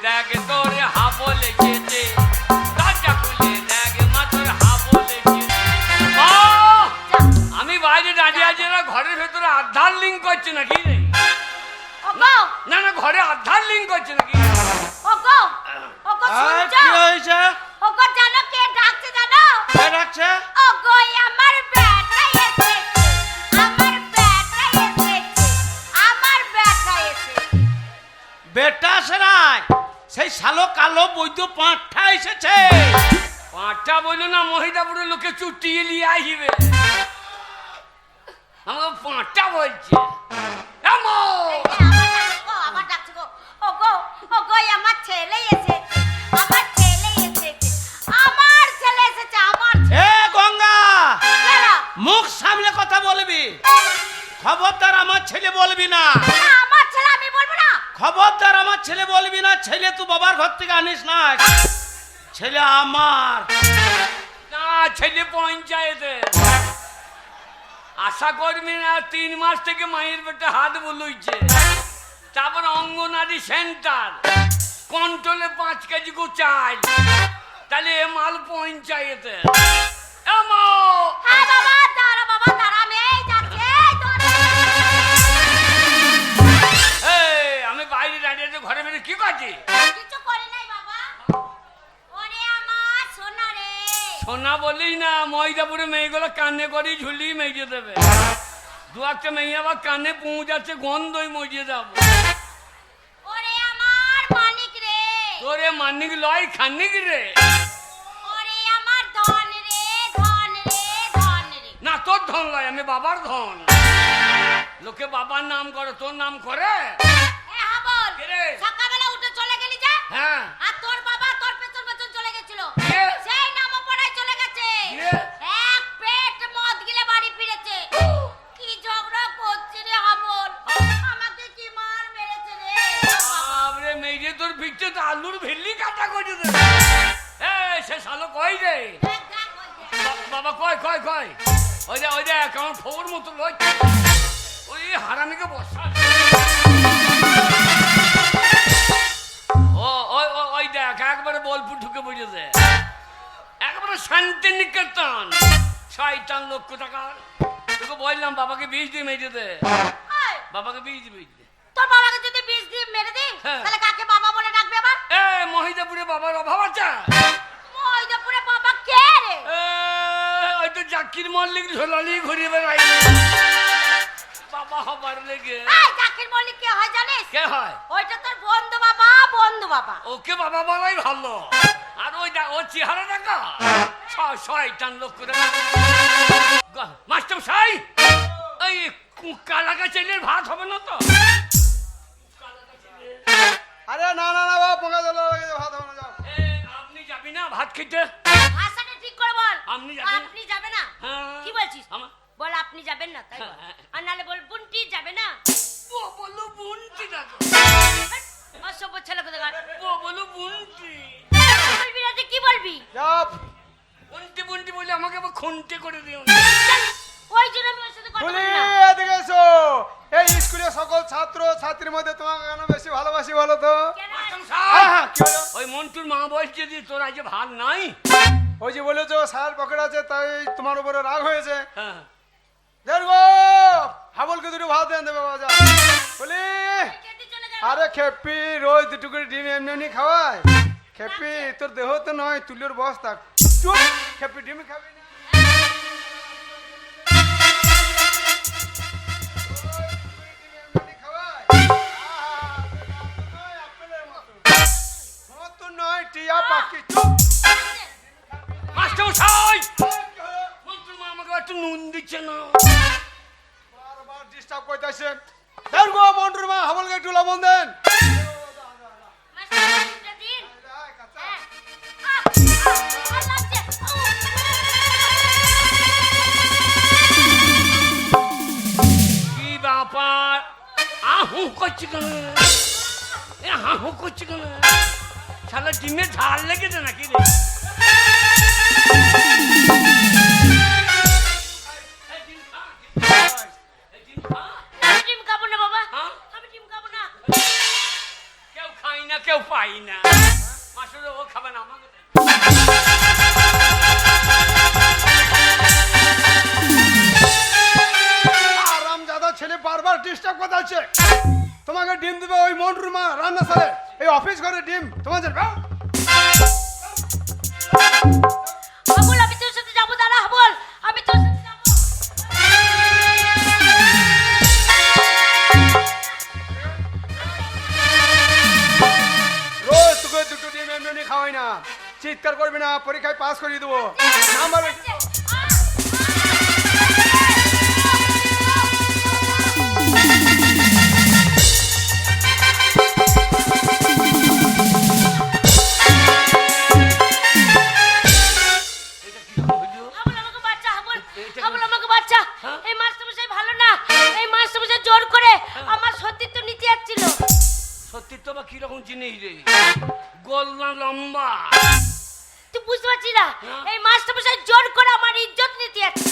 দেখ তোর হাবল লেগেছে, দরজা খুলে দেখ মা তোর হাবল লেগেছে। আমি বাইরে দাঁড়িয়ে আছি, ঘরের ভেতরে আধার লিঙ্ক করছে নাকি রে? না না, ঘরে আধার লিঙ্ক করছে নাকি? কি হয়েছে? জানো কে ডাকছে? জানো কে ডাকছে? আমার বেটা এসেছে, আমার বেটা এসেছে, আমার বেটা এসেছে। বেটা আসে নাই, সেই শালো কালো বৈদ্য পাঁঠা এসেছে। পাঁঠা বললো না, মহিদাপুরের লোকে চুটিয়ে নিয়ে আসবে। আমাকে পাঁঠা বলছে। আমার ডাকছে গো, আমার ছেলে এসেছে, আমার ছেলে এসেছে, আমার ছেলে এসেছে, আমার এ গঙ্গা, ছেলে। মুখ সামলে কথা বলবি, খবরদার আমার ছেলে বলবি না। আমার ছেলে আমি বলবো না, খবরদার আমার ছেলে বলবি না। ছেলে তুই বাবার ঘর থেকে আনিস না, ছেলে আমার না, ছেলে পঞ্চায়েতে আশা করবি না। 3 মাস থেকে মায়ের পেটে হাত বুলুইছে, তারপর অঙ্গনারী সেন্টার কন্ট্রোলে 5 কেজি গো চাল, তাহলে এ মাল পঞ্চায়েতে। হ্যাঁ বাবা, দাঁড়া বাবা, দাঁড়া, আমি এই যাচ্ছি, এই দাঁড়া। আমি বাইরে দাঁড়িয়ে আছি, ঘরে বেরিয়ে কি করছি? কিছু করি নাই বাবা। ওরে আমার সোনা রে, সোনা বলি না, ময়দাপুরে মেয়েগুলো কানে করে ঝুলি মেজে দেবে। 2-1টা মেয়ে আবার কানে পৌঁছাচ্ছে, গন্ধই মজিয়ে যাবো। ওরে আমার মানিক রে, তোরে মানিক লয় খানিক রে। ওরে আমার ধন রে, ধন রে, ধন রে। না, তোর ধন লয়, আমি বাবার ধন। লোকে বাবার নাম করে, তোর নাম করে? এ হাবল, কে রে? সকালবেলা উঠে চলে গেলি যে, হ্যাঁ। আর তোর বাবা তোর পেছন পেছন চলে গেছিল, কে? সেই নামপড়ায় চলে গেছে। কে? এক পেট মদ গিলে বাড়ি ফিরেছে। কি ঝগড়া করছে রে হাবল, আমাকে কি মার মেরেছে রে বাবা। বাবরে, মেয়ে তোর ভিড়তে তো আলুর ভেল্লি কাটা করে দেবে। সে শালো কই রে? দেখ, দেখ, ওই দেখ। বাবা কয় কয় কয়, ওই যে কেমন খবর মতো লয়, ওই হারামিকে বসা। ওই দেখ, একবারে বোলপুর ঢুকে পড়েছে, একবারে শান্তিনিকেতন। শয়তান লোক কোথাকার। তোকে বললাম বাবাকে বিষ দিয়ে মেরে দে, ওই, বাবাকে বিষ দে। তোর বাবাকে যদি বিষ দিয়ে মেরে দিই, হ্যাঁ। তাহলে কাকে বাবা বলে ডাকবে আবার? মহিদাপুরে বাবার অভাব আছে? ময়দাপুরে বাবা কে রে? ওই তো জাকির মল্লিক ঝোলালি ঘুরিয়ে বেড়াই, বাবা হবার লেগে। এই জাকির মল্লিক কে হয় জানিস? কে হয়? ওইটা তোর বন্ধু বাবা, বন্ধু বাবা। ওকে বাবা বলাই ভালো। আর ওই ওর চেহারা দেখা শয়তান লোক করে। মাস্টার সাই, ওই কালাকা চাইলের ভাত হবে না তো? আরে না না না বাবা, পোকা জল লাগে, ভাত হবে না, যাও। আপনি যাবি না ভাত খেতে? ভাষাটা ঠিক করে বল। আপনি যাবেন? আপনি যাবে না? হ্যাঁ। কি বলছিস? আমার বল আপনি যাবেন না, তাই বল। আর নালে বল বুনটি যাবে না। ও বলো বুনটি দেখো, অসভ্য ছেলে কোথাকার। ও বলো বুনটি। বলবি না যে কি বলবি? যাও। বুনটি বুনটি বলে আমাকে আবার খুনতে করে দিও। ওই জন্য আমি ওর সাথে কথা বলি, বলি না। এদিকে এসো। এই স্কুলের সকল ছাত্র ছাত্রীর মধ্যে তোমাকে কেন বেশি ভালোবাসি বলো তো? কেন? মাস্টার হ্যাঁ, সাহেব, হ্যাঁ, কি হলো? ওই মন্টুর মা বলছে যে তোর আজ ভাত নাই। ওই যে বলেছো স্যার পকেট আছে, তাই তোমার উপরে রাগ হয়েছে। হ্যাঁ। দেখো, হাবলকে দুটো ভাত দেন দেবে বাবা, বলি। কেটে চলে যাবে। আরে খেপি, রোজ দুটো করে ডিম এমনি এমনি খাওয়ায়। খেপি, তোর দেহ তো নয়, তুলির বস্তা। চুপ, খেপি ডিম খাবি না। মাস্টার সাহেব, মন্টুর মা আমাকে একটু নুন দিচ্ছে না। বারবার ডিস্টার্ব করতেছে। দেন গো মন্টুর মা, হাবলকে একটু লবণ দেন। মাস্টার দুটো দিন। হ্যাঁ। আর লাগছে। কি ব্যাপার, আহু করছি কেন? হাহু করছি কেন? শালা ডিমে ঝাল লেগেছে নাকি রে? ডিম খাবো না বাবা, হ্যাঁ? আমি ডিম খাবো না। কেউ খাই না, কেউ পাই না। মাস্টার ও খাবে না আমাকে দেন। আরামজাদা ছেলে বারবার ডিস্টার্ব কথা হচ্ছে। তোমাকে ডিম দিবে ওই মন্টুর মা রান্না সারে, এই অফিস ঘরে ডিম তোমার যাবে। হাবল আমি তোর সাথে যাবো, দাঁড়া হাবল আমি তোর সাথে যাবো। রোজ তোকে দুটো ডিম এমনি খাওয়াই না, চিৎকার করবি না, পরীক্ষায় পাস করিয়ে দেবো। নাম্বার হাবল আমাকে বাঁচা, হাবল আমাকে বাঁচা। এই মাস্টারমশাই ভালো না, এই মাস্টারমশাই জোর করে আমার সতীত্ব নিতে যাচ্ছিল। সত্যি তো বা কিরকম জিনিস রে, গোল না লম্বা? তুই বুঝতে পারছিস না, এই মাস্টারমশাই জোর করে আমার ইজ্জত নিতে যাচ্ছে।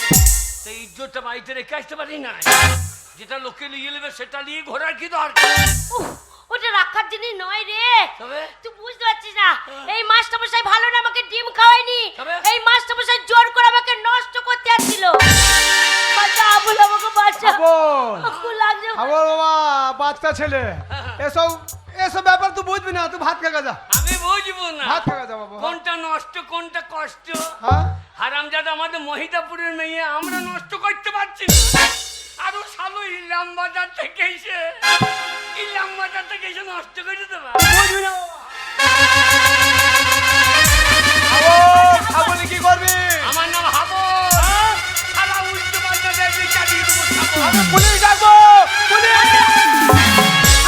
সেই ইজ্জতটা বাড়িতে রেখে আসতে পারি না, যেটা লোকে নিয়ে নেবে সেটা নিয়ে ঘোরার কি দরকার? উফ, ওটা রাখার জিনিস নয় রে। তবে তুই বুঝতে পারছিস না, এই মাস্টারমশাই ভালো না, আমাকে ডিম খাওয়ায়নি। তবে? এই মাস্টারমশাই জোর করে আমাকে নষ্ট করতে যাচ্ছিল। বাচ্চা আবুল আমাকে বাচ্চা, বল খুব লাগছে। আবার বাবা বাচ্চা ছেলে, এসব এসব ব্যাপার তুই বুঝবি না, তুই ভাত খাগা যা, আমি বুঝবো না ভাত খাগা যা বাবা। কোনটা নষ্ট কোনটা কষ্ট। হ্যাঁ হারামজাদা আমাদের মহিদাপুরের মেয়ে, আমরা নষ্ট করতে পারছি না। আরো সালু ইলাম বাজার থেকে এসে নষ্ট করে দিতে পারে। বুঝবি না খাবো কি করবি? আমার নাম হাবো, সারা উল্টো পাল্টা দেখবি চালিয়ে দেবো খাবো। আমি পুলিশ ডাকবো, পুলিশ।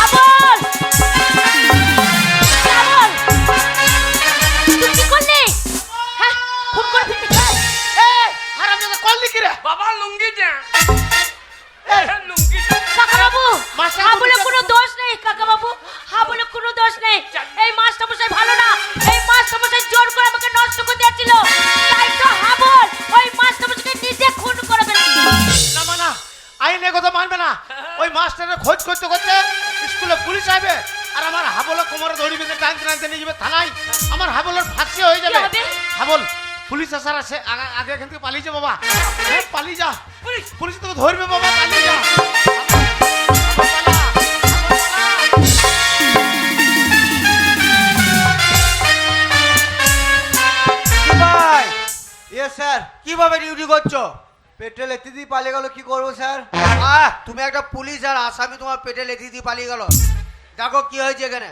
আবুল, আবুল, তুই কি করলি? হ্যাঁ, খুব করে ফেললি। হারামজাদা করলি কি রে? বাবা লুঙ্গি দেন, লুঙ্গি দেন। কাকাবাবু, মাস্টার হাবুলের বলেছে- কোনো দোষ নেই কাকাবাবু, হাবুলের কোনো দোষ নেই। এই মাস্টারমশাই ভালো না, এই মাস্টারমশাই জোর করে আমাকে নষ্ট করতে যাচ্ছিল। তাই তো হাবুল ওই মাস্টারমশাইকে নিজে খুন করে ফেলেছিল। না মানা, আইন এ কথা মানবে না। ওই মাস্টারের খোঁজ করতে করতে স্কুলে পুলিশ আসবে, আর আমার হাবলের কোমরে দড়ি বেঁধে টানতে টানতে নিয়ে যাবে থানায়। আমার হাবলের ফাঁসি হয়ে যাবে। কি হবে? হাবল পুলিশ আসার আছে, আগে এখান থেকে পালিয়ে যা বাবা। হ্যাঁ, পালিয়ে যা, পুলিশ পুলিশ তোকে ধরবে বাবা, পালিয়ে যা। হাবল, পালা, হাবল পালা। ভাই এ স্যার কিভাবে ডিউটি করছো? পেটে লেথি দিয়ে পালিয়ে গেল, কি করবো স্যার? তুমি একটা পুলিশ আর আসামি, তোমার পেটে লেথি দিয়ে পালিয়ে গেল। দেখো কি হয়েছে এখানে।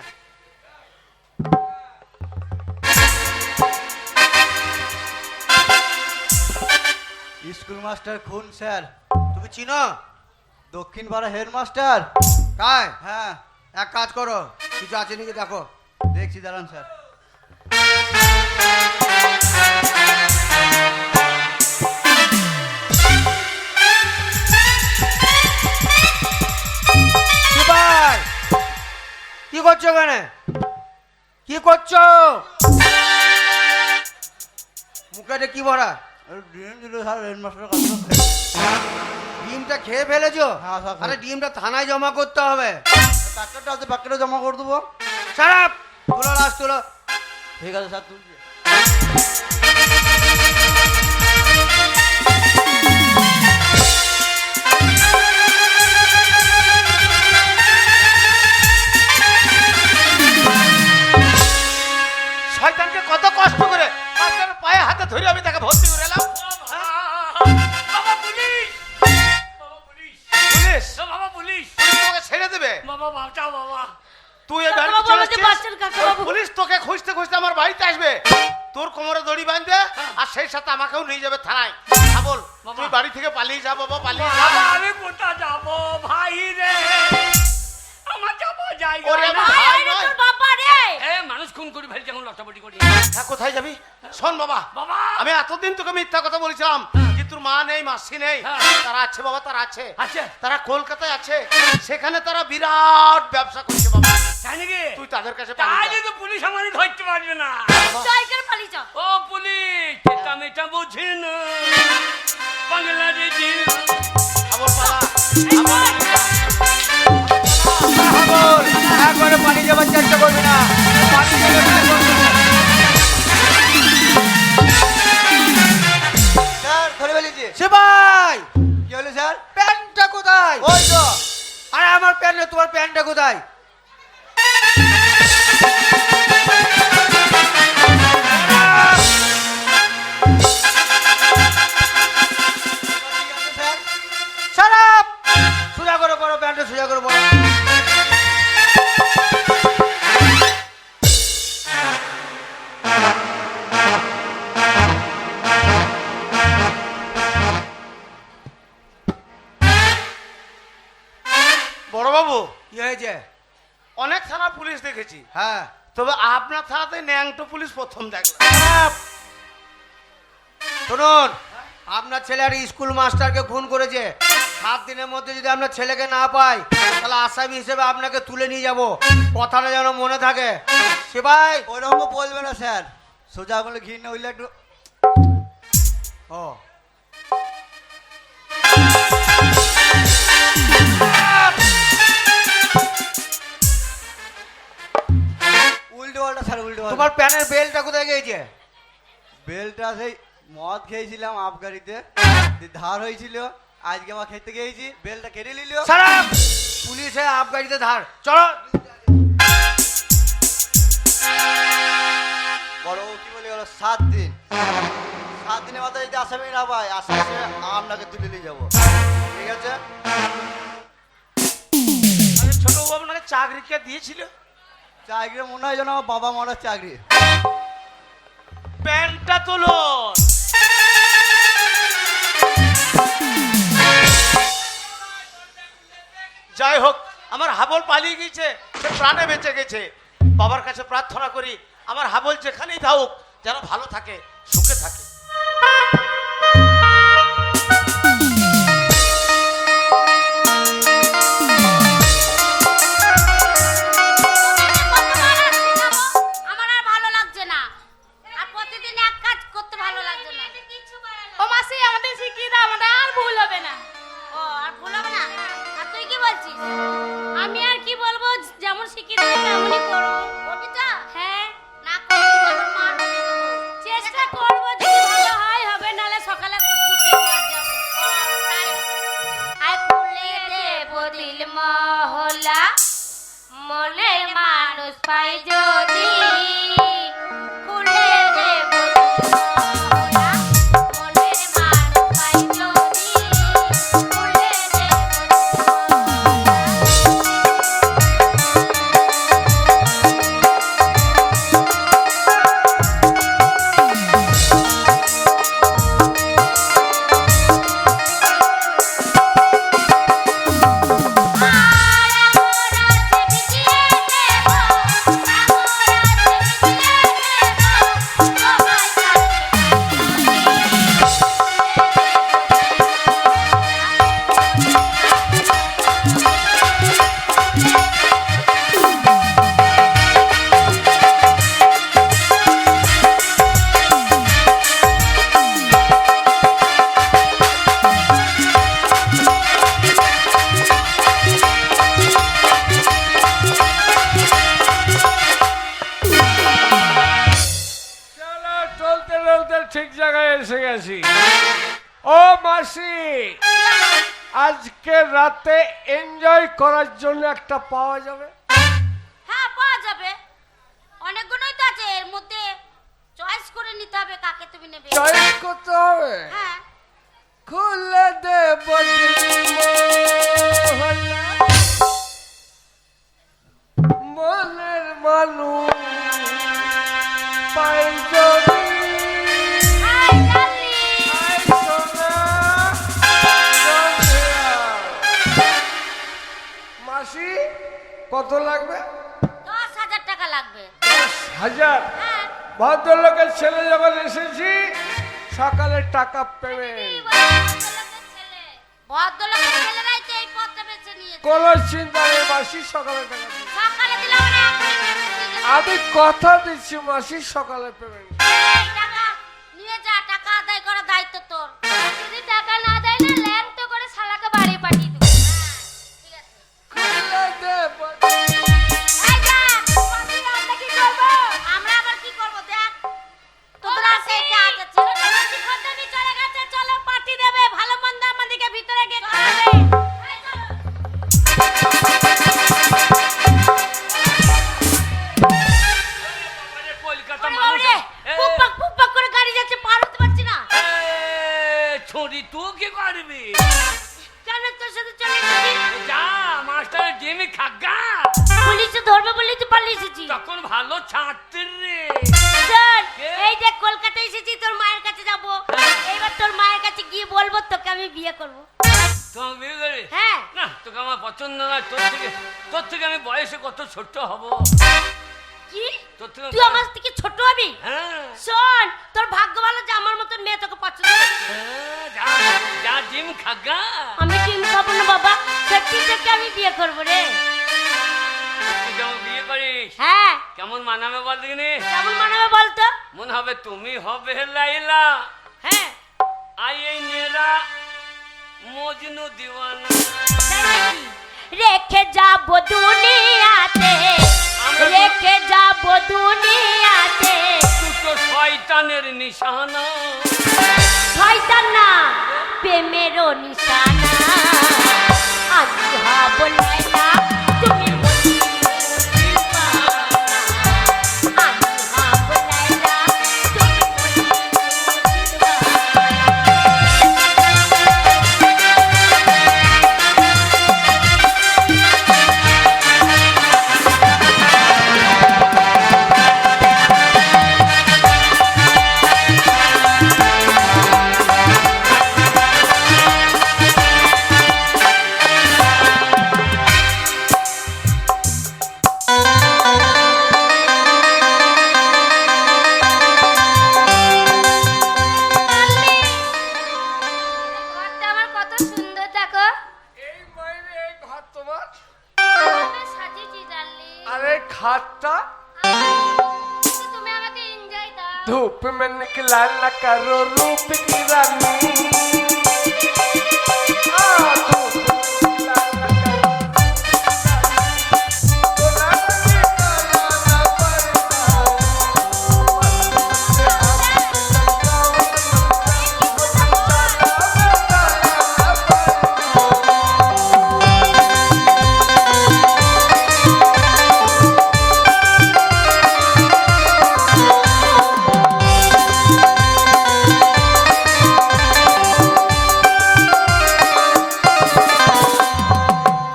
স্কুল মাস্টার খুন স্যার। তুমি চিনো? দক্ষিণ পাড়া হেডমাস্টার। তাই? হ্যাঁ, এক কাজ করো, কিছু আছে নাকি দেখো। দেখছি, দাঁড়ান স্যার। ভাই কি করছো এখানে? কি করছো? মুখে কি ভরা? ডিম দিল স্যার, হেডমাস্টারের কাছে। ডিমটা খেয়ে ফেলেছো? আরে ডিমটা থানায় জমা করতে হবে। প্যাকেটটা আছে, প্যাকেটে জমা করে দেবো। সারাপ তুলো, লাশ তুলো। ঠিক আছে স্যার, তুলছি। শয়তানকে কত কষ্ট করে মাস্টারের পায়ে হাতে ধরে আমি তাকে ভর্তি করে এলাম। বাবা পুলিশ, বাবা পুলিশ, পুলিশ বাবা পুলিশ, পুলিশ তোকে ছেড়ে দেবে? বাবা বাঁচাও বাবা। তুই এই বাড়িতে কাকাবাবু চলে আমাকে বাঁচান, কাকাবাবু। এসেছিস, পুলিশ তোকে খুঁজতে খুঁজতে আমার বাড়িতে আসবে, তোর কোমরে দড়ি বাঁধবে, আর সেই সাথে আমাকেও নিয়ে যাবে থানায়। বল, বাবা। তুই বাড়ি থেকে পালিয়ে যা বাবা, পালিয়ে যা। বাবা আমি কোথা যাবো ভাই রে, আমার যাবো জায়গা ওরে নাই। আমার ভাই নয়। তোর বাবা রে। এ মানুষ খুন করে ফেলছে, এখন লটাপটি করি। হ্যাঁ, কোথায় যাবি? শোন বাবা, বাবা আমি এতদিন তোকে মিথ্যা কথা বলেছিলাম যে তোর মা নেই, মাসি নেই। হ্যাঁ। তারা আছে বাবা, তারা আছে। আছে তারা কলকাতায় আছে, সেখানে তারা বিরাট ব্যবসা করছে বাবা। তাই নাকি? তুই তাদের কাছে পালিয়ে তাহলে যা। তো পুলিশ আমার ধরতে পারবে না। জয়কার পালিয়ে যাও। ও পুলিশ, এটা মেটা বুঝি না, বাংলার দিল। আবার পালা, এই আবার বল। পালা। একবারে পালিয়ে যাবার ঢোকার চেষ্টা করবি না বাড়ি থেকে বের করবো। স্যার ধরে ফেলেছি। সেবাই কি হলো স্যার? প্যান্টটা কোথায়? ওই তো। আরে আমার প্যান্ট নেই, তোমার প্যান্টটা কোথায়? সারাপ সোজা করে পড়ো, প্যান্টটা সোজা করে পড়ো। বড়বাবু, কি হয়েছে? অনেক থানা পুলিশ দেখেছি, হ্যাঁ তবে আপনার থানাতে ন্যাংটো পুলিশ প্রথম দেখলাম। সারাপ! শুনুন, আপনার ছেলে আর স্কুল মাস্টারকে খুন করেছে। 7 দিনের মধ্যে যদি আপনার ছেলেকে না পাই তাহলে আসামি হিসেবে আপনাকে তুলে নিয়ে যাব। কথাটা যেন মনে থাকে। সেবাই ওরকম বলবে না স্যার, সোজা করলে ঘৃণা হইলে একটু। ও উল্টো পাল্টা স্যার, উল্টো পাল্টা। তোমার প্যানের বেলটা কোথায় গিয়েছে? বেলটা সেই মদ খেয়েছিলাম আবগারিতে, দিয়ে ধার হয়েছিল, আজকে আমার খেতে গিয়েছি, বেলটা কেটে নিল। সারাপ! পুলিশে আবগারিতে ধার। চলো। বড় কি বলে গেল 7 দিন, 7 দিনের মাথায় যদি আসামি না পাই, আসামি আপনাকে তুলে নিয়ে যাবো, ঠিক আছে? আরে ছোটবাবু আপনাকে চাকরি কে দিয়েছিল? চাকরি মনে হয় যেন আমার বাবা মারার চাকরি। প্যান্টটা তোলো। যাই হোক, আমার হাবল পালিয়ে গেছে, সে প্রাণে বেঁচে গেছে। বাবার কাছে প্রার্থনা করি আমার হাবল যেখানেই থাকুক যেন ভালো থাকে, সুখে থাকে। আমার আর ভালো লাগছে না, আর প্রতিদিন এক কাজ করতে ভালো লাগছে না। ও মাসি আমাদের শিখিয়ে দাও, আমাদের আর ভুল হবে না। ও আর ভুল হবে না? আর তুই কি বলছিস? আমি আর কি বলবো, যেমন শিখিয়ে দেবে তেমনই করো। করবি তো? হ্যাঁ না করবি তো আমার মার খেতে দেবো। চেষ্টা করবো, যদি ভালো হয় হবে, নাহলে সকালে গুটিয়ে মার যাবো। ও, তাই হবে। আয় খুলে দেব দিল মহলা, মনের মানুষ পাই যদি। খুলে দেব দিল মহলা, মনের মানুষ পাই যদি। খুলে দেব দিল মহলা। চলো, চলতে চলতে ঠিক জায়গায় এসে গেছি। ও মাসি, আজকে রাতে এনজয় করার জন্য একটা পাওয়া যাবে? হ্যাঁ, পাওয়া যাবে। অনেকগুলোই তো আছে, এর মধ্যে চয়েস করে নিতে হবে কাকে তুমি নেবে। চয়েস করতে হবে। হ্যাঁ, খুলে দেব মহল্লা, মনের মানুষ পাই যদি। Hi darling. আয় সোনা, সন্ধ্যা। মাসি, কত লাগবে? 10,000 টাকা লাগবে। 10,000? হ্যাঁ, ভদ্রলোকের ছেলে যখন এসেছি, সকালে টাকা পেমেন্ট। ভদ্রলোকের ছেলেরাই তো এই পথটা বেছে নিয়েছে। কোনো চিন্তা নেই মাসি, সকালে টাকা দিবো। সকালে দিলে মানে এখনই payment দিয়ে দেবো। আমি কথা দিচ্ছি মাসি, সকালে পেমেন্ট। এই টাকা নিয়ে যা, টাকা আদায় করার দায়িত্ব তোর। যদি টাকা না দেয় না, ল্যাংটো করে শালাকে বাড়ি পাঠিয়ে দেবো। ঠিক আছে। খুলে দেব। এই যা। খাগা পুলিশে ধরবে বলেই তো পালিয়ে এসেছি। তখন ভালো ছাড়তে রে। শোন, কে? এই যে কলকাতা এসেছি তোর মায়ের কাছে যাব, এইবার তোর মায়ের কাছে গিয়ে বলবো তোকে আমি বিয়ে করব। তোমার বিয়ে করে? হ্যাঁ। না তোকে আমার পছন্দ না। তোর থেকে আমি বয়সে কত ছোট হব। কি তোর থেকে তুই আমার থেকে ছোট হবি? হ্যাঁ শোন, তোর ভাগ্য ভালো যে আমার মতন মেয়ে তোকে পছন্দ করছে। হ্যাঁ, যা যা ডিম খাগা। আমি ডিম খাবো না বাবা, সত্যি থেকে আমি বিয়ে করবো রে। তুই যেমন বিয়ে করিস হ্যাঁ, কেমন মানাবে বল দেখিনি? কেমন মানাবে বলতো? মনে হবে তুমি হবে লাইলা, হ্যাঁ, আই এই মেয়েরা মজনু দিওয়ানা। তাই নাকি? রেখে যাবো দুনিয়াতে, আমরা- রেখে যাবো দুনিয়াতে। দুটো শয়তানের নিশানা। শয়তান না, প্রেমেরও নিশানা। আমি হব লায়লা, তুমি মজনু দিওয়ানা। আমি হব লায়লা, তুমি মজনু দিওয়ানা। ঘরটা আমার কত সুন্দর দেখো। এই মাইরে এই ঘর তোমার? কিভাবে সাজিয়েছি ডার্লিং। আরে খাটটা কিন্তু তুমি আমাকে এনজয় দাও। धूप में निकला न करो रूप की रानी। आ, धूप में निकला न करो रूप की रानी। तो रानी का नाना पड़ता। मस्त से आँख लगाओ, बताना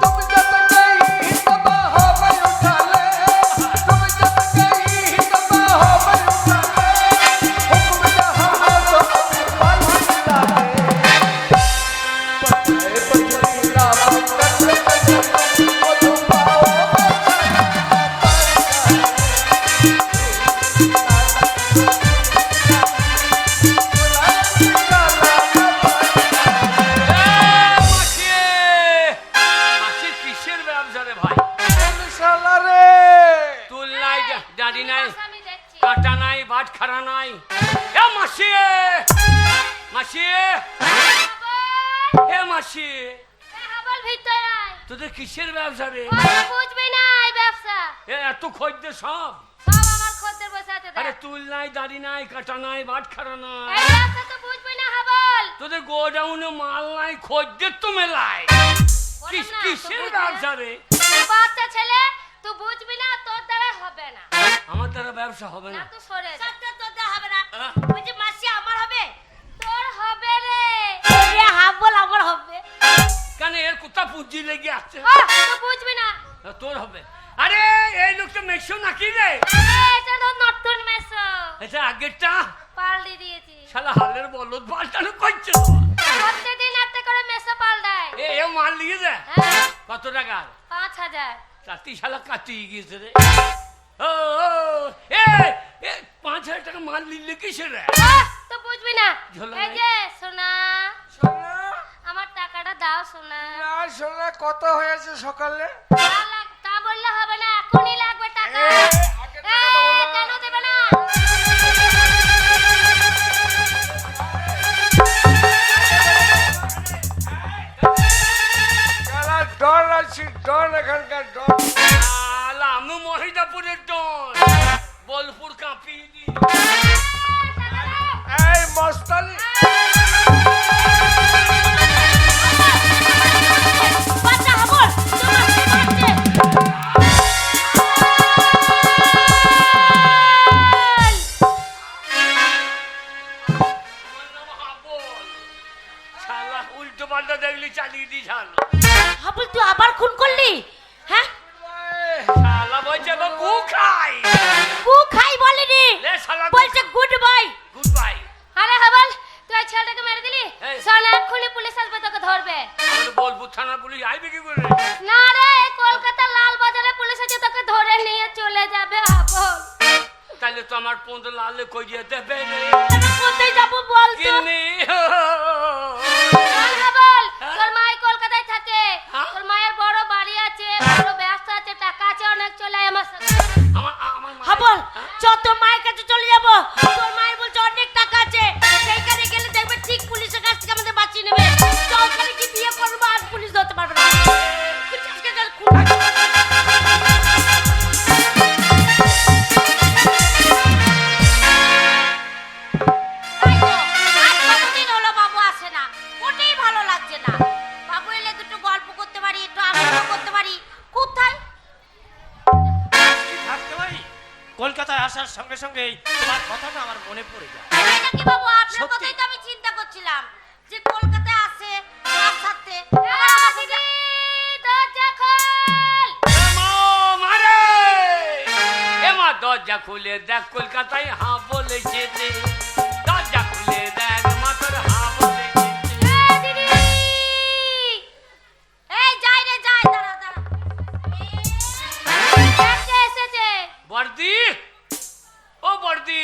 तुम जब गई तो बाहों में उठा ले। तुम जब गई तो बाहों में उठा ले। हुक्म जहाँ है तो अपने पास मिला ले। पत्ते पत्तीला पत्ते वो तुम पाओ মাসি মাসির কিসের ব্যবসা রে ভাই? শালা রে। তুল নাই, দাড়ি নাই, আমি দেখছি। কাটা নাই, বাট খারা নাই। এ মাসি, মাসি, এ মাসি, হাবল ভিতরে আয়। তোদের কিসের ব্যবসা রে? ওই বুঝবি না এই ব্যবসা। এ এত খদ্দের সব। সব আমার খদ্দের বসে আছে আরে দেখ। তুল নাই, দাড়ি নাই, কাটা নাই, বাট খারা নাই। এই ব্যবসা তো বুঝবি না হাবল। তোদের গোডাউনে মাল নাই, খদ্দের তো মেলায়। বললাম না, কিসের তো বুঝবি না। ব্যবসা রে? তুই বাচ্চা ছেলে, তুই বুঝবি না, তোর দ্বারা হবে না। আমার দ্বারা ব্যবসা হবে না না। তুই সরে যা। সত্যি তোর দেওয়া হবে না। আহ। বলছি মাসি আমার হবে? তোর হবে রে। ওরে হাবল আমার হবে। কেন এর কোথা পুঁজি লেগে আছে? তুই বুঝবি না। তোর হবে। আরে এই লোকটা মেশো নাকি রে? এটা তো নতুন মেসো। এটা আগেরটা পাল্টি দিয়েছি। শালা হালের বলদ পাল্টানো করছে। প্রত্যেকদিন একটা করে মেসো পাল্টায়। এ মাল নিয়ে যা। হ্যাঁ, কত টাকা? 5000। চারটি শালা কাটিয়ে গিয়েছে রে। ও ও, এ এ 5000 টাকা মাল নিলে কিসের রে? তো বুঝবি না। ঝোলা এই নাই? যে সোনা, সোনা আমার টাকাটা দাও সোনা। না সোনা কত হয়েছে সকালে? তা বললে হবে না, এখনই লাগবে টাকা। আগে টাকা তো বলো। কেন দেবে না? শালা ডন আছি, ডন এখানকার ডন। শালা আমি মহিদাপুরের ডন। বোলপুর কাঁপিয়ে দি। এই মস্তানি বাচ্চা হাবল, তোমার বাচ্চা। আমার নাম হাবল। শালা উল্টো পাল্টা দেখলি চালিয়ে দি শালা। হাবল তুই আবার খুন করলি? হ্যাঁ শালা বলছে তো গু খাই। গু খাই বলেনি, লে শালা বলছে গুড বাই। Good bye. আরে হাবল তুই ওই ছেলেটাকে মেরে দিলি, এই। শোন এক্ষুনি পুলিশ আসবে তোকে ধরবে। আমাদের বোলপুর থানার পুলিশ আইবে কি করে? না রে, এই কলকাতা লাল বাজারে পুলিশ আছে, তোকে ধরে নিয়ে চলে যাবে হাবল। তাহলে তো আমার পন্দ লালে কই দিয়ে দেবে রে। কোথায় যাবো বল তো? কিন্নি চল হাবল, তোর মা এই কলকাতায় থাকে, হ্যাঁ? তোর মায়ের বড় বাড়ি আছে, বড় ব্যবসা আছে, টাকা আছে অনেক, চলে আয় আমার সাথে। আমার মা- হাবল চ তোর মায়ের কাছে চলে যাবো। তোর মায়ের বলছে অনেক টাকা আছে, সেইখানে গেলে দেখবে ঠিক পুলিশের কাছ থেকে আমাদের বাঁচিয়ে নেবে। চ ওখানে কি বিয়ে করবো আর পুলিশ ধরতে পারবে না। আজকে চল, তাই তো, আজ কতদিন হলো বাবু আসে না, ওটাই ভালো লাগছে না। বাবু এলে দুটো গল্প করতে পারি, একটু আনন্দ করতে পারি। কোথায়? থাকতে পারি কলকাতায় আসার সঙ্গে সঙ্গেই তোমার কথাটা আমার মনে পড়ে যায়। তাই নাকি বাবু? আপনার সত্যি? কথাই তো আমি চিন্তা করছিলাম যে কলকাতায় আসে তার সাথে আবার আমার সাথে- দরজা খোল। এ মা, মারে। এ মা, দরজা খুলে দেখ, কলকাতায় হ্যাঁ বলেছে রে। দরজা খুলে দেখ, মা তোর হ্যাঁ বলেছে রে। এ দিদি, এই যাই রে যাই, দাঁড়া দাঁড়া। কে এসেছে? বর্দি, ও বর্দি,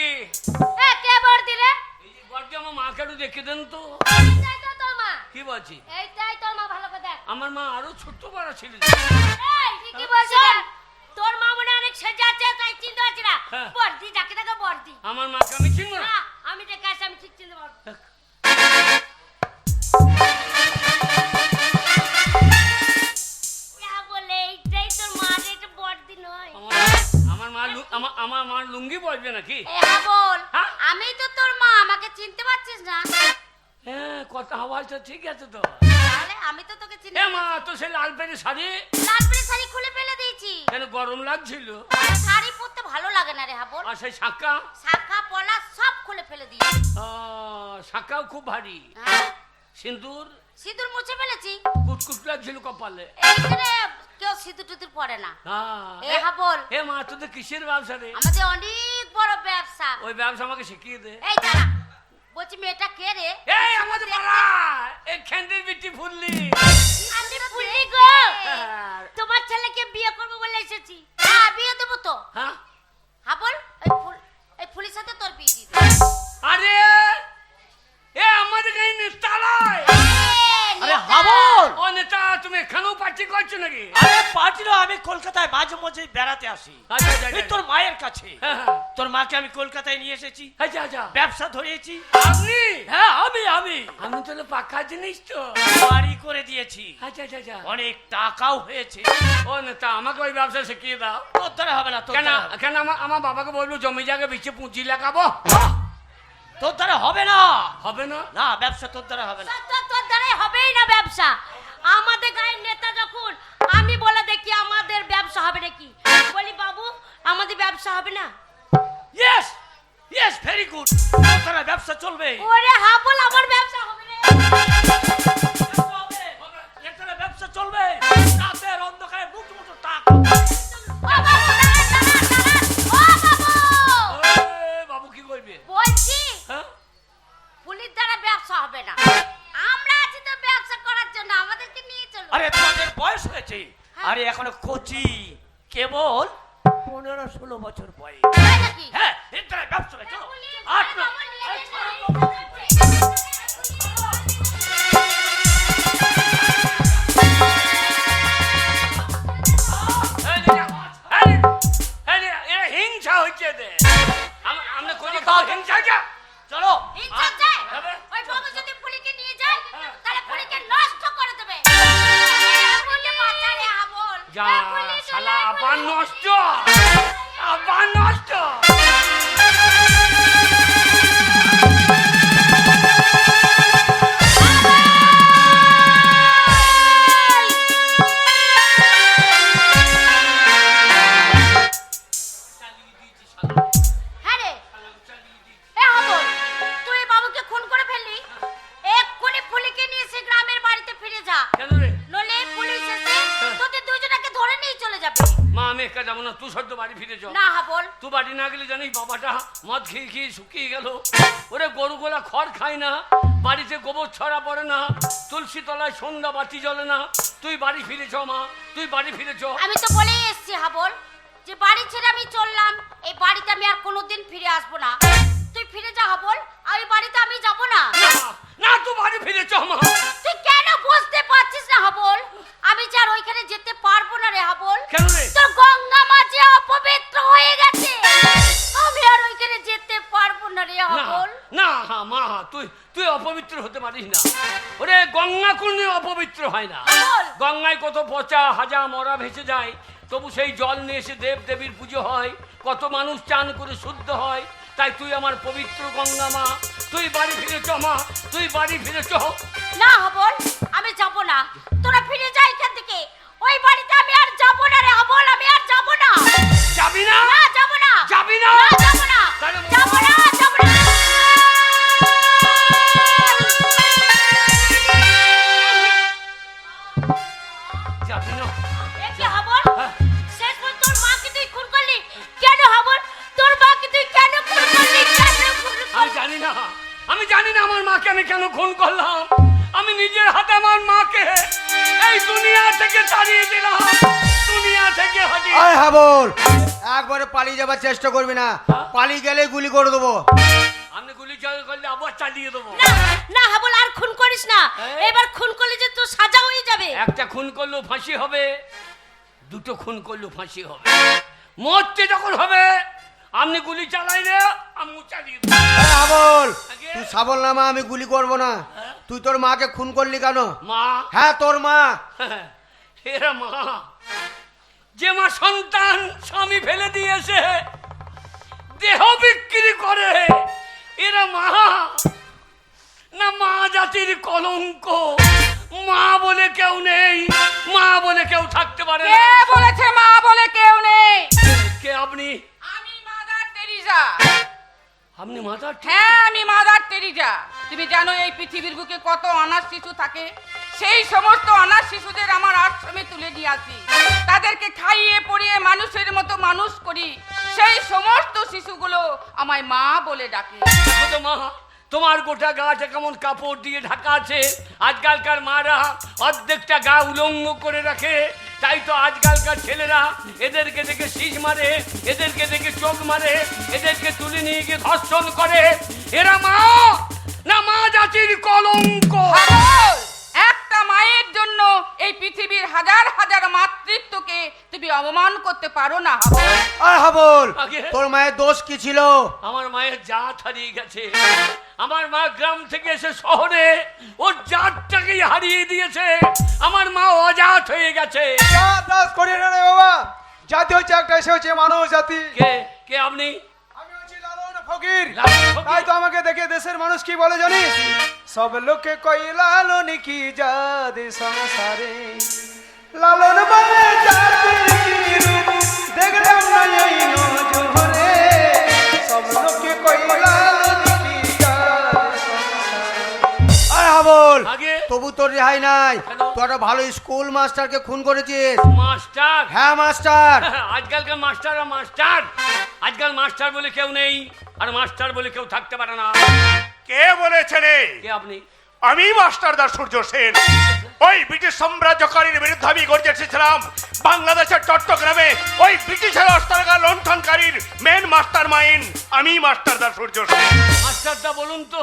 এ কে বর্দি রে? এই যে বর্দি, আমার মাকে একটু দেখে দেন তো। এইটাই তো তোর মা, কি বলছি? এইটাই তোর মা, ভালো করে দেখ। আমার মা আরো ছোট্ট বড় ছিল। এই ঠিকই বলছিস। শোন, তোর মা মনে হয় অনেক সেজে আছে, তাই চিনতে পারছি না। হ্যাঁ। বর্দি, যাকে দেখো বর্দি। আমার মাকে আমি চিনব না। না, আমি দেখে আসি, আমি ঠিক চিনতে পারবো। যা বলে, এইটাই তোর মা রে, এটা বর্দি নয়। আমার মা লুঙ্গি পরবে নাকি? এ হ্যাঁ বল, হ্যাঁ? আমি তো তোর মা, আমাকে চিনতে পারছিস না? হ্যাঁ, কথা আওয়াজ তো ঠিক আছে তো। তাহলে আমি তো তোকে চিনি। এ মা, তো সে লাল পেরে শাড়ি লাল পেরে শাড়ি খুলে ফেলে দিয়েছি। কেন গরম লাগছিল? শাড়ি পরতে ভালো লাগে না রে হাবল, আর সেই শাঁকা শাখা পলা সব খুলে ফেলে দিয়েছি। শাঁকাও খুব ভারী। হ্যাঁ, সিঁদুর সিঁদুর মুছে ফেলেছি। কুটকুট লাগছিল কপালে। এইখানে কেউ সিঁদুর টুদুর পরে না। এ হাবল, এ মা, তোদের কিসের ব্যবসা রে? আমাদের অনেক বড় ব্যবসা। ওই ব্যবসা আমাকে শিখিয়ে দে। এই দাঁড়া, বলছি মেয়েটা কে রে? এই আমাদের পাড়া, এই খেন্দির বিটি ফুললি। আমি ফুলি গো, হ্যাঁ। তোমার ছেলেকে বিয়ে করবো বলে এসেছি। হ্যাঁ, বিয়ে দেবো তো। হ্যাঁ? হাবল, এই ফুলির সাথে তোর বিয়ে দিয়ে দেবো। আরে এ আমাদের গায়ে নেতালায়। আরে হাবল, ও নেতা, তুমি এখানেও পার্টি করছো নাকি? আরে পার্টি না, আমি কলকাতায় মাঝে মাঝে বেড়াতে আসি। আচ্ছা, আচ্ছা, এই তোর মায়ের কাছে। হ্যাঁ, হ্যাঁ। তোর মাকে আমি কলকাতায় নিয়ে এসেছি, আচ্ছা, আচ্ছা। ব্যবসা ধরিয়েছি। আপনি? হ্যাঁ, আমি আমি তাহলে পাক্কা জিনিস তো। বাড়ি করে দিয়েছি, আচ্ছা, আচ্ছা, আচ্ছা। অনেক টাকাও হয়েছে। ও নেতা, আমাকে ওই ব্যবসা শিখিয়ে দাও। তোর দ্বারা হবে না, তোর কেন দ্বারা হবে না। কেন আমার বাবাকে বলবো জমি জায়গা বেচে পুঁজি লাগাবো? তোর দ্বারা হবে না, হবে না? না ব্যবসা তোর দ্বারা হবে না। তোর দ্বারাই হবেই না ব্যবসা। আমাদের গায়ের নেতা যখন, আমি বলে দেখি আমাদের ব্যবসা হবে নাকি। বলি বাবু, আমাদের ব্যবসা হবে না। ইয়েস ইয়েস, ভেরি গুড, তোর দ্বারা ব্যবসা চলবে। ওরে হাবল, আমার ব্যবসা হবে রে। ব্যবসা হবে, এর দ্বারা ব্যবসা চলবে। রাতের অন্ধকারে মুঠো মুঠো টাকা। ও বাবু, দাঁড়ান, দাঁড়ান, দাঁড়ান। ও বাবু, এ, বাবু কি করবে? বলছি হ্যাঁ? ফুলির দ্বারা ব্যবসা হবে না। আমরা আছি তো ব্যবসা করার জন্য, আমাদেরকে নিয়ে চলো। আরে তোমাদের বয়স হয়েছে, আরে এখনো কচি, কেবল 15-16 বছর বয়স। তাই নাকি? হ্যাঁ, এর দ্বারা ব্যবসা হবে, চলো। ফুলি, আট আরে না। বাবু, নিয়ে এই, চলো। এই যে, এই যে, এরা হিংসা হচ্ছে এদের। আমরা করি খাওয়া হিংসা যা। চলো। ইচ্ছা যায়? হবে? ওই বাবু যদি ফুলিকে নিয়ে যায়, তাহলে ফুলিকে নষ্ট করে দেবে। ফুলি বাচ্চা রে হাবল। যা, এ ফুলি, শালা চলে, আবার ফুলি। নষ্ট, আবার নষ্ট। হ্যাঁ রে, এ হাবল, তুই বাবুকে খুন করে ফেললি। এক্ষুনি ফুলিকে নিয়ে সে গ্রামের বাড়িতে ফিরে যা, কেন রে? নলে পুলিশ এসে তোদের দুজনকে ধরে নিয়ে চলে আমি একা যাবো না, তুই সদ্য বাড়ি ফিরে চ। না হাবল, তুই বাড়ি না গেলে জানিস বাবাটা মদ খেয়ে খেয়ে শুকিয়ে গেল। ওরে গরুগুলা খড় খায় না, বাড়িতে গোবর ছড়া পড়ে না, তুলসী তলায় সন্ধ্যা বাতি জ্বলে না। তুই বাড়ি ফিরে চ মা, তুই বাড়ি ফিরে চ। আমি তো বলেই এসছি হাবল যে বাড়ি ছেড়ে আমি চললাম, এই বাড়িতে আমি আর কোনোদিন ফিরে আসবো না। তুই ফিরে যা হাবল, ওই বাড়িতে আমি যাব না। না, না তুই বাড়ি ফিরে চ মা। তুই কেন বুঝতে পারছিস না হাবল? আমি যে আর ওইখানে যেতে পারবো না রে হাবল। কেন রে? তোর গঙ্গা মা যে অপবিত্র হয়ে গেছে, আমি আর ওইখানে যেতে পারবো না রে না হাবল। না মা, তুই তুই অপবিত্র হতে পারিস না। ওরে গঙ্গা কোনদিন অপবিত্র হয় না। বল। গঙ্গায় কত পচা হাজা মরা ভেসে যায়, তবু সেই জল নিয়ে এসে দেব দেবীর পুজো হয়, কত মানুষ চান করে শুদ্ধ হয়। তাই তুই আমার পবিত্র গঙ্গা মা, তুই বাড়ি ফিরে চ মা, তুই বাড়ি ফিরে চ। না হাবল, আমি যাব না। তোরা ফিরে যা এখান থেকে। ওই বাড়িতে আমি আর যাব না রে হাবল, আমি আর যাব না। যাবি না? না যাব না। যাবি না? না যাব না। তাহলে যাব না, যাব না। যাবি না? এ কি হাবল? হ্যাঁ। শেষ পর্যন্ত তোর মাকে তুই খুন করলি কেন হাবল? তোর মাকে তুই কেন খুন করলি? কেন খুন আমি করলি? জানি না, আমি জানি না আমার মাকে আমি কেন খুন করলাম। আমি নিজের হাতে আমার মাকে এই দুনিয়া থেকে তাড়িয়ে দিলাম, দুনিয়া থেকে হারিয়ে। আয় হাবল, একবারে পালিয়ে যাবার চেষ্টা করবি না, পালিয়ে গেলে গুলি করে দেবো। আমি গুলি চাল করলে আবার চালিয়ে দেবো। না না হাবল, আর খুন করিস না। হ্যাঁ? এবার খুন করলে যে তোর সাজা হয়ে যাবে। একটা খুন করলেও ফাঁসি হবে, দুটো খুন করলেও ফাঁসি হবে। মরতে যখন হবে আপনি গুলি চালাই রে, আমি চালিয়ে দেবো। আয় হাবল, আগে? তুই সাবল না মা, আমি গুলি করবো না। তুই তোর মাকে খুন করলি কেন? মা, হ্যাঁ তোর মা। এরা মা, যে মা সন্তান স্বামী ফেলে দিয়েছে, দেহ বিক্রি করে, এরা মা না? মা জাতির কলঙ্ক। মা বলে কেউ নেই, মা বলে কেউ থাকতে পারে না। কে বলেছে মা বলে কেউ নেই? কে আপনি? আমি মাদার তেরিজা। আপনি মাথা? হ্যাঁ, আমি মাদার তেরিজা। তুমি জানো এই পৃথিবীর বুকে কত অনাথ শিশু থাকে? সেই সমস্ত অনাথ শিশুদের আমার আশ্রমে তুলে নিয়ে আসি, তাদেরকে খাইয়ে পরিয়ে মানুষের মতো মানুষ করি। সেই সমস্ত শিশুগুলো আমায় মা বলে ডাকে। দেখো তো মা, তোমার গোটা গাটা কেমন কাপড় দিয়ে ঢাকা আছে। আজকালকার মারা অর্ধেকটা গা উলঙ্গ করে রাখে, তাই তো আজকালকার ছেলেরা এদেরকে দেখে শীষ মারে, এদেরকে দেখে চোখ মারে, এদেরকে তুলে নিয়ে গিয়ে ধর্ষণ করে। এরা মা না? মা জাতির কলঙ্ক। পাগল! একটা মায়ের জন্য এই পৃথিবীর হাজার হাজার মাতৃত্বকে তুমি অপমান করতে পারো না। আয় হাবল, আগে? তোর মায়ের দোষ কি ছিল? আমার মায়ের জাত হারিয়ে গেছে। আমার মা গ্রাম থেকে এসে শহরে ওর জাতটাকেই হারিয়ে দিয়েছে। আমার মা অজাত হয়ে গেছে। করি না রে বাবা, জাতি হচ্ছে একটা, এসে হচ্ছে মানব জাতি। কে কে আপনি? আমি হচ্ছি লালন ফকির। লালন ফকির? তাই তো আমাকে দেখে দেশের মানুষ কি বলে জানিস? সব লোকে কই লালন কি জাদে সংসারে, লালন বলে জাতির কি রূপ, দেখলাম না এই নজরে। সব লোকে কই লালন কি জাদে সংসারে। আয় হাবল, আগে? তবু তোর রেহাই নাই। কেন? তুই একটা ভালো স্কুল মাস্টারকে খুন করেছিস। মাস্টার? হ্যাঁ মাস্টার। আজকালকার মাস্টাররা মাস্টার। আজকাল মাস্টার বলে কেউ নেই, আর মাস্টার বলে কেউ থাকতে পারে না। কে বলেছে রে? কে আপনি? আমি মাস্টারদার সূর্য সেন। ওই ব্রিটিশ সাম্রাজ্যকারীর বিরুদ্ধে আমি গর্জে এসেছিলাম। বাংলাদেশের চট্টগ্রামে ওই ব্রিটিশের অস্ত্রাগার লণ্ঠনকারীর মেন মাস্টার মাইন্ড আমি মাস্টারদার সূর্য সেন। মাস্টারদা বলুন তো,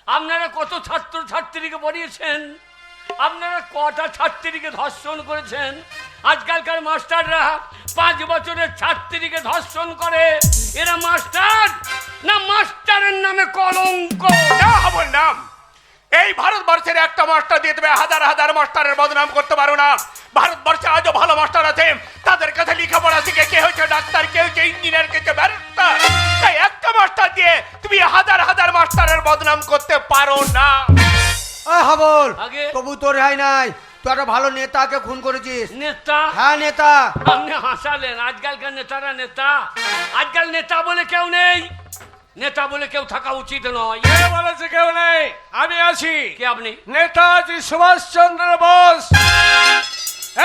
আপনারা কত ছাত্র ছাত্রীকে পড়িয়েছেন? আপনারা কটা ছাত্রীকে ধর্ষণ করেছেন? আজকালকার মাস্টাররা 5 বছরের ছাত্রীকে ধর্ষণ করে। এরা মাস্টার না? মাস্টারের নামে কলঙ্ক। না হবল নাম। এই ভারতবর্ষের একটা মাস্টার দিয়ে তুমি হাজার হাজার মাস্টারের বদনাম করতে পারো না। ভারতবর্ষে আজও ভালো মাস্টার আছে, তাদের কাছে লেখাপড়া শিখে কে হচ্ছে ডাক্তার, কে হচ্ছে ইঞ্জিনিয়ার, কে হচ্ছে ব্যারিস্টার। তাই একটা মাস্টার দিয়ে তুমি হাজার হাজার মাস্টারের বদনাম করতে পারো না। আয় হাবল, আগে? তবু তোর রেহাই নাই। তুই একটা ভালো নেতাকে খুন করেছিস। নেতা? হ্যাঁ নেতা। আপনি হাসালেন। আজকালকার নেতারা নেতা? আজকাল নেতা বলে কেউ নেই, নেতা বলে কেউ থাকা উচিত নয়। কে বলেছে কেউ নেই? আমি আছি। কে আপনি? নেতাজি সুভাষচন্দ্র বোস।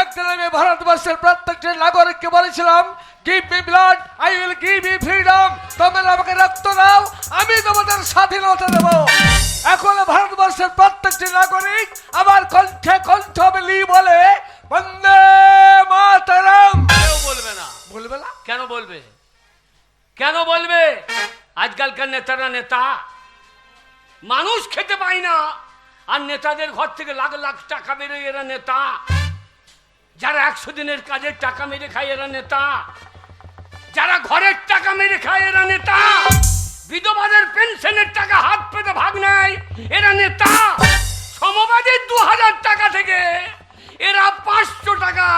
একদিন আমি ভারতবর্ষের প্রত্যেকটি নাগরিককে বলেছিলাম, give me blood, I will give you freedom. তোমরা আমাকে রক্ত দাও, আমি তোমাদের স্বাধীনতা দেব। এখন ভারতবর্ষের প্রত্যেকটি নাগরিক আমার কণ্ঠে কণ্ঠ মিলি বলে বন্দে মাতরম। কেউ বলবে না। বলবে না? কেন বলবে? কেন বলবে? আজকালকার নেতারা নেতা, মানুষ খেতে পায় না, আর নেতাদের ঘর থেকে লাখ লাখ টাকা বেরোয়, এরা নেতা। যারা 100 দিনের কাজের টাকা মেরে খায় এরা নেতা, যারা ঘরের টাকা মেরে খায় এরা নেতা, বিধবাদের পেনশনের টাকা হাত পেতে ভাগ নেয় এরা নেতা, সমবাদের 2000 টাকা থেকে এরা 500 টাকা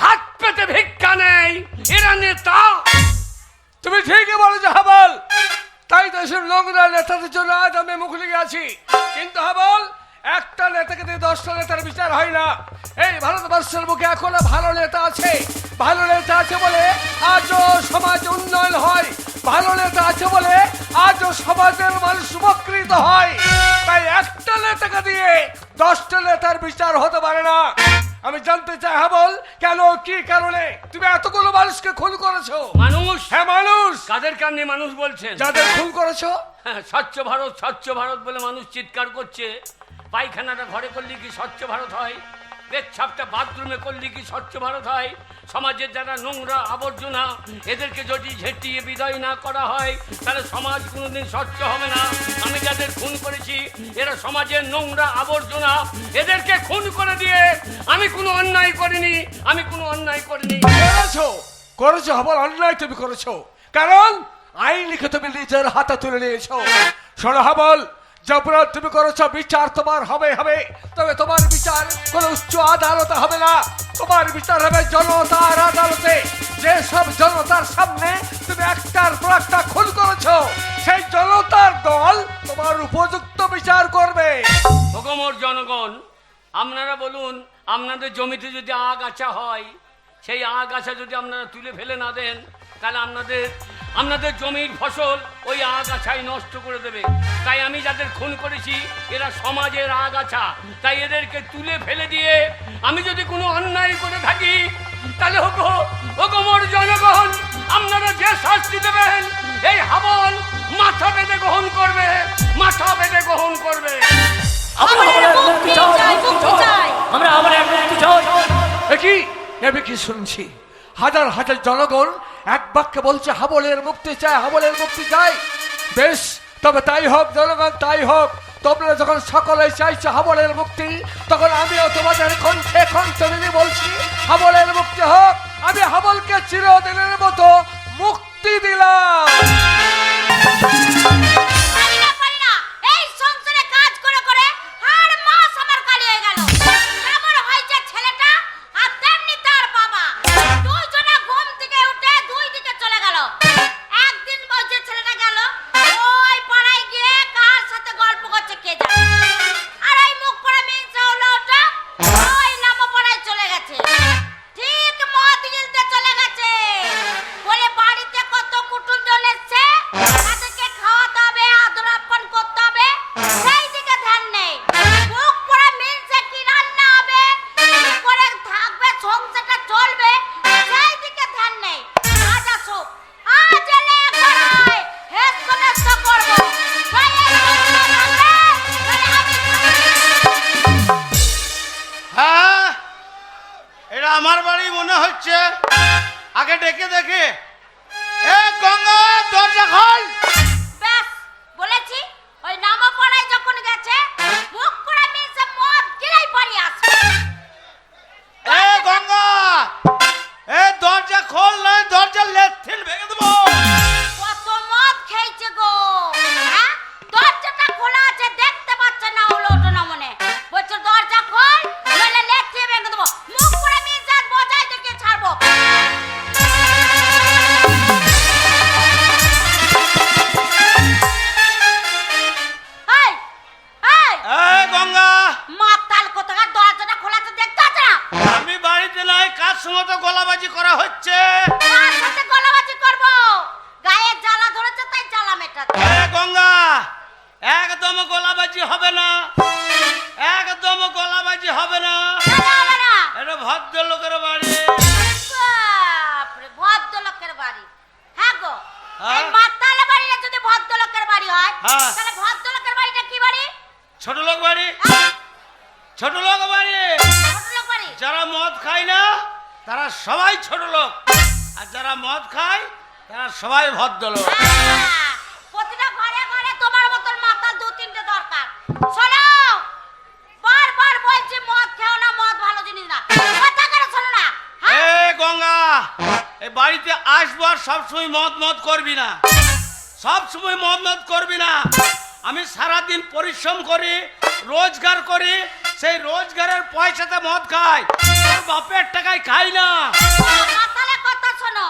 হাত পেতে ভিক্ষা নেয় এরা নেতা। তুমি ঠিকই বলেছো হাবল। তাই দেশের নোংরা নেতাদের জন্য আজ আমি মুখ লেগে আছি। কিন্তু হাবল, একটা নেতাকে দিয়ে 10টা নেতার বিচার হয় না। এই ভারতবর্ষের বুকে এখনো ভালো নেতা আছে। ভালো নেতা আছে বলে আজও সমাজ উন্নয়ন হয়। ভালো নেতা আছে বলে আজও সমাজের মানুষ উপকৃত হয়। তাই একটা নেতাকে দিয়ে 10টা নেতার বিচার হতে পারে না। আমি জানতে চাই হাবল, কেন, কি কারণে তুমি এতগুলো মানুষকে খুন করেছো? মানুষ? হ্যাঁ মানুষ। কাদের কারণে মানুষ বলছেন? যাদের খুন করেছো। হ্যাঁ, স্বচ্ছ ভারত, স্বচ্ছ ভারত বলে মানুষ চিৎকার করছে। পায়খানাটা ঘরে করলে কি স্বচ্ছ ভারত হয়? পেচ্ছাপটা বাথরুমে করলে কি স্বচ্ছ ভারত হয়? সমাজের যারা নোংরা আবর্জনা, এদেরকে যদি ঝেঁটিয়ে বিদায় না করা হয় তাহলে সমাজ কোনোদিন স্বচ্ছ হবে না। আমি যাদের খুন করেছি এরা সমাজের নোংরা আবর্জনা, এদেরকে খুন করে দিয়ে আমি কোনো অন্যায় করিনি, আমি কোনো অন্যায় করিনি। করেছো, করেছো হাবল, অন্যায় তুমি করেছো। কারণ আইন লিখে তুমি নিজের হাতে তুলে নিয়েছো। শোনো হাবল, যে অপরাধ তুমি করেছো বিচার তোমার হবে হবে, তবে তোমার বিচার কোন উচ্চ আদালতে হবে না। তোমার বিচার হবে জনতার আদালতে। যে সব জনতার সামনে তুমি একটার পর একটা খুন করেছো, সেই জনতার দল তোমার উপযুক্ত বিচার করবে। ভগমর জনগণ, আপনারা বলুন, আপনাদের জমিতে যদি আগাছা হয়, সেই আগাছা যদি আপনারা তুলে ফেলে না দেন তাহলে আপনাদের জমির ফসল ওই আগাছাই নষ্ট করে দেবে। তাই আমি যাদের খুন করেছি এরা সমাজের আগাছা, তাই এদেরকে তুলে ফেলে দিয়ে আমি যদি কোনো অন্যায় করে থাকি তাহলে ভগমর জনগণ, আপনারা যে শাস্তি দেবেন এই হাবল মাথা পেতে গ্রহণ করবে, মাথা পেতে গ্রহণ করবে। হাবলের মুক্তি চাই, মুক্তি চাই। আমরা হাবলের মুক্তি চাই। কি আমি কি শুনছি? হাজার হাজার জনগণ এক বাক্যে বলছে হাবলের মুক্তি চাই, হাবলের মুক্তি চাই। বেশ, তবে তাই হোক জনগণ, তাই হোক। তোমরা যখন সকলে চাইছো হাবলের মুক্তি, তখন আমিও তোমাদের কণ্ঠে কণ্ঠ মিলিয়ে বলছি হাবলের মুক্তি হোক। আমি হাবলকে চিরদিনের মতো মুক্তি দিলাম। পারি না, এই সংসারে কাজ করে করে আর মাস আমার কালি হয়ে গেল। কেমন হয়েছে ছেলেটা আর তেমনি তার বাবা, দুইজনে ঘুম থেকে উঠে দুই দিকে চলে গেল। একদিন বলছে ছেলেটা গেল ওই পাড়ায় গিয়ে কার সাথে গল্প করছে কে জানে, আর এই মুখ পড়া মিনসা হলো ওটা ওই নামো পাড়ায় চলে গেছে। ঠিক মদ গিলতে চলে গেছে বলে বাড়িতে কত কুটুমজন এসছে, তাদেরকে খাওয়াতে হবে, আদর আপ্যায়ন করতে হবে, সেই দিকে ধ্যান নেই। মুখ পড়া মিনসে কি রান্না হবে, কি করে থাকবে, সংসারটা চলবে, সেই দিকে ধ্যান নেই। আজ আসো, আজ এলে একবার হেস্ত নেস্ত করবো। তাই এই সংসার থাকবে, তাহলে আমি হ্যাঁ, এটা আমার বাড়ি মনে হচ্ছে। আগে ডেকে দেখে। এ গঙ্গা, দরজা খোল। ব্যাস বলেছি, ওই নামা পড়ায় যখন গেছে মুখ পড়া মিনসে মদ গিলাই পারি আসে। এ গঙ্গা, এ দরজা খোল, নয় দরজা লেথিন ভেঙে দেবো। কত মদ খেয়েছে গো, হ্যাঁ? দরজাটা খোলা আছে, দেখতে পাচ্ছে না, হলো ওটা না মনে বলছে দরজা খোল, নইলে লেথিয়ে ভেঙে দেবো। মুখ পড়া মিনসে বজায় দেখে ছাড়বো। এই, এই, এ গঙ্গা, মাতাল কোথাকার, দরজাটা খোলা আছে, দেখতে পাচ্ছে না? আমি বাড়িতে নাই, কার সঙ্গে তো গলাবাজি করা হচ্ছে। কার সাথে গলাবাজি করবো? গায়ে জ্বালা ধরেছে তাই জ্বালা মেটাচ্ছে। এ গঙ্গা, একদম গলাবাজি হবে না, একদম গলাবাজি হবে না। কেন হবে না? এটা ভদ্রলোকের বাড়ি। বাপরে, ভদ্রলোকের বাড়ি। হ্যাঁ গো, হ্যাঁ। এই মাতালে বাড়িটা যদি ভদ্রলোকের বাড়ি হয়, হ্যাঁ। তাহলে ভদ্রলোকের বাড়িটা কি বাড়ি? ছোট লোক বাড়ি। হ্যাঁ, ছোট লোক বাড়ি। ভদ্রলোক বাড়ি। যারা মদ খায় না তারা সবাই ছোট লোক, আর যারা মদ খায় তারা সবাই ভদ্রলোক। হ্যাঁ, প্রতিটা ঘরে ঘরে তোমার মতন মাতাল 2-3টে দরকার। শোনো, বারবার বলছি মদ খেও না, মদ ভালো জিনিস না। কথা কেন শোনো না? হ্যাঁ? এ গঙ্গা, এই বাড়িতে আসবো আর সবসময় মদ মদ করবি না, সবসময় মদ মদ করবি না। আমি সারাদিন পরিশ্রম করি, রোজগার করি, সেই রোজগারের পয়সাতে মদ খাই, তোর বাপের টাকায় খাই না। মাতালে কথা শোনো,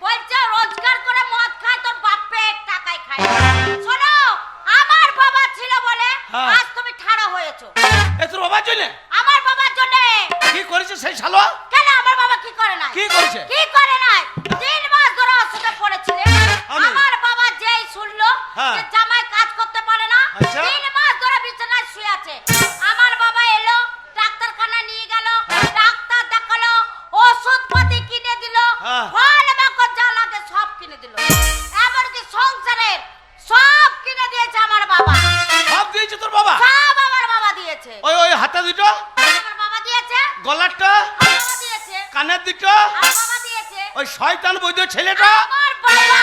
বলছে রোজগার করে মদ খায়, তোর বাপের টাকায় খায়। শোনো, আমার বাবা ছিল বলে হ্যাঁ। আজ তুমি ঠাড়া হয়েছো। এ তোর বাবার জন্য আমার বাবার জন্য। কি করেছে সেই শালো? কেন আমার বাবা কি করে নাই? কি করেছে? কি করে নাই? 3 মাস ধরে অসুখে পড়েছিলে। আমি? আমার বাবা যেই শুনলো হ্যাঁ। যে জামাই কাজ করতে পারে না, আচ্ছা। 3 মাস ধরে বিছানায় শুয়ে আছে। আমার বাবা এলো, ডাক্তারখানা নিয়ে গেল, ডাক্তার দেখালো, ওষুধ পাতি কিনে দিল, হ্যাঁ। ফল মাকড় যা লাগে সব কিনে দিল, এমনকি সংসারের সব কিনে দিয়েছে আমার বাবা। সব দিয়েছে তোর বাবা? সব আমার বাবা দিয়েছে। ওই ওই হাতে দুটো, আমার বাবা দিয়েছে, গলারটা, আমার বাবা দিয়েছে, কানের দুটো, আমার বাবা দিয়েছে, ওই শয়তান বৈদ্য ছেলেটা আমার বাবা।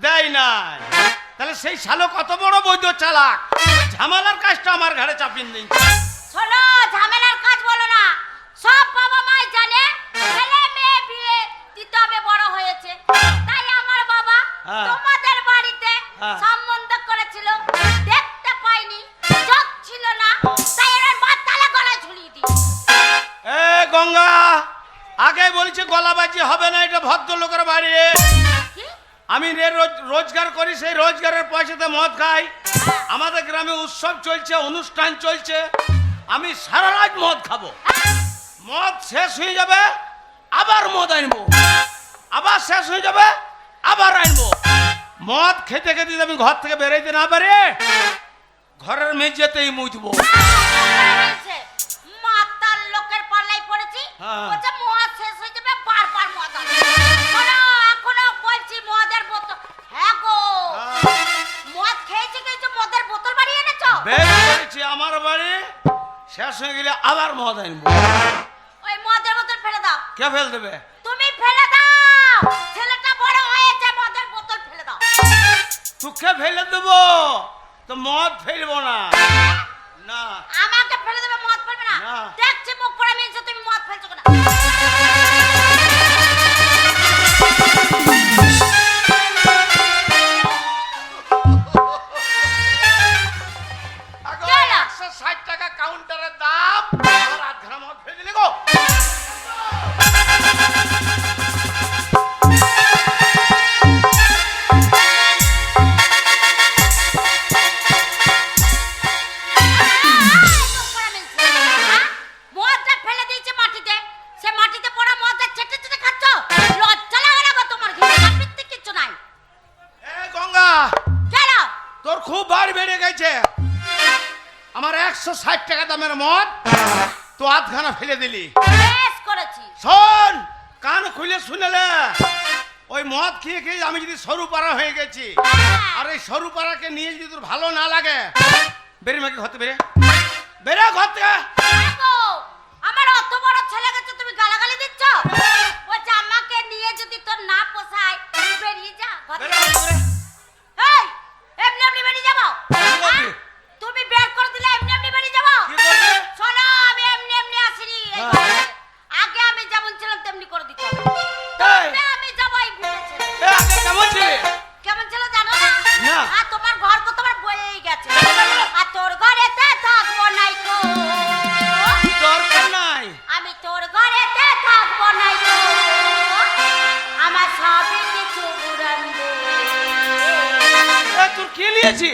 দেয় নাই। তাহলে সেই শালো কত বড় বৈদ্য চালাক, ওই ঝামেলার কাজটা আমার ঘাড়ে চাপিয়ে দিচ্ছে। শোনো, ঝামেলার কাজ বলো না। সব বাবা মাই জানে ছেলে মেয়ে বিয়ে দিতে হবে, বড় হয়েছে। তাই আমার বাবা হ্যাঁ। তোমাদের বাড়িতে হ্যাঁ। সম্বন্ধ করেছিল, দেখতে পাইনি, চোখ ছিল না, তাই এর মাথালে গলায় ঝুলিয়ে দিই। এ গঙ্গা, আগে বলছে গলাবাজি হবে না, এটা ভদ্রলোকের বাড়ি। কি? আমি রোজগার করি, সেই রোজগারের পয়সাতে মদ খাই। আমাদের গ্রামে উৎসব চলছে, অনুষ্ঠান চলছে, আমি সারা রাত মদ খাবো। মদ শেষ হয়ে যাবে আবার মদ আনবো, আবার শেষ হয়ে যাবে আবার আনবো। মদ খেতে খেতে যদি আমি ঘর থেকে বেরোইতে না পারি, ঘরের মেঝেতেই মুছবো। মাতাল লোকের পাল্লাই পড়েছি, হ্যাঁ। বলছে মদ শেষ হয়ে যাবে, বারবার মদ আনবে। শোনো, এখনো বলছি মদের বোতল। হ্যাঁ গো, মদ খেয়েছি খেয়েছি, মদের বোতল বাড়িয়ে এনেছো। বের করেছি আমার বাড়ি, শেষ হয়ে গেলে আবার মদ আনবো। ওই মদের বোতল ফেলে দাও। কে ফেল দেবে? তুমি ফেলে দাও, ছেলেটা বড় হয়েছে, মদের বোতল ফেলে দাও। তোকে ফেলে দেবো তো মদ ফেলবো না। না, আমাকে ফেলে দেবে, মদ ফেলবে না। না। দেখছি মুখ করে মিলছে, তুমি মদ ফেলছো কেন? আগো, কি হলো? 160 টাকা কাউন্টারের দাম, আর আধ ঘন্টা মদ ফেলে দিলে গো। মুখ করে মিলছে। হ্যাঁ? মদটা ফেলে দিয়েছে মাটিতে, সে মাটিতে পড়া মদটা চেটে চেটে খাচ্ছ। লজ্জা লাগে না গো তোমার? ঘৃণা বৃত্তি কিচ্ছু নাই। এ গঙ্গা, কেন? তোর খুব বার বেড়ে গেছে। আমার 160 টাকা দামের মদ তো আধখানা ফেলে দিলি। বেশ করেছি। শোন, কান খুলে শুনেলে, ওই মদ খেয়ে খেয়ে আমি যদি সরু পাড়া হয়ে গেছি, আর এই সরু পাড়াকে নিয়ে যদি তোর ভালো না লাগে, বেরিয়ে মাকে ঘর থেকে বেরে, বেরে ঘর থেকে। দেখো, আমার অত বড় ছেলে গেছে, তুমি গালাগালি দিচ্ছ। বলছে আমাকে নিয়ে যদি তোর না পোষায়, তুই বেরিয়ে যা ঘর বেরে থেকে। ঘর থেকে বেরে। এই, এমনি এমনি বেরিয়ে যাবো? করবি? তুমি বের করে দিলে এমনি এমনি বেরিয়ে যাবো? কি করবি? শোনো, আমি এমনি এমনি আসিনি এই হ্যাঁ। ঘরে। আগে আমি যেমন ছিলাম তেমনি করে দিতে হবে। এই, তবে আমি যাবো এই ভিটেছে। এ আগে কেমন ছিলি? কেমন ছিল জানো না? না। আর তোমার ঘর কত তোমার বয়েই গেছে। আর তোর ঘরেতে থাকবো নাই গো। দরকার নাই। আমি তোর ঘরেতে থাকবো নাই গো। আমার সবই কিছু উড়ান দে। এ তোর কি নিয়েছি?